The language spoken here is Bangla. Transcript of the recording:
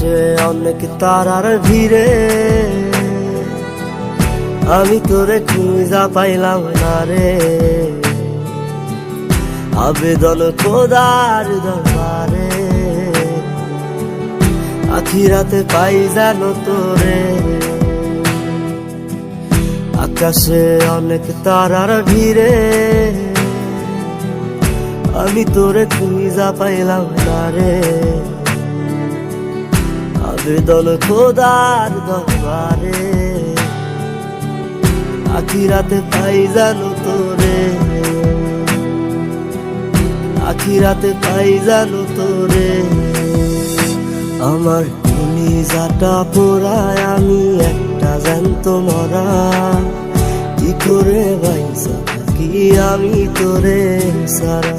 আকাশে অনেক তারার ভিড়ে আমি তোরে খুঁজা পাইলাম না রে। আবেদন খোদার দরবারে, আখিরাতে পাই জানো তোরে। আকাশে অনেক তারার ভিড়ে আমি তোরে খুঁজা পাইলাম না রে। আবেদন খোদার দরবারে, আখিরাতে পাই জানো তোরে। আখিরাতে পাই জানো তোরে। আমার কলিজাটা পোড়ায় আমি একটা জ্যান্ত মরা, কি করে বাইসা থাকি আমি তোরে সারা।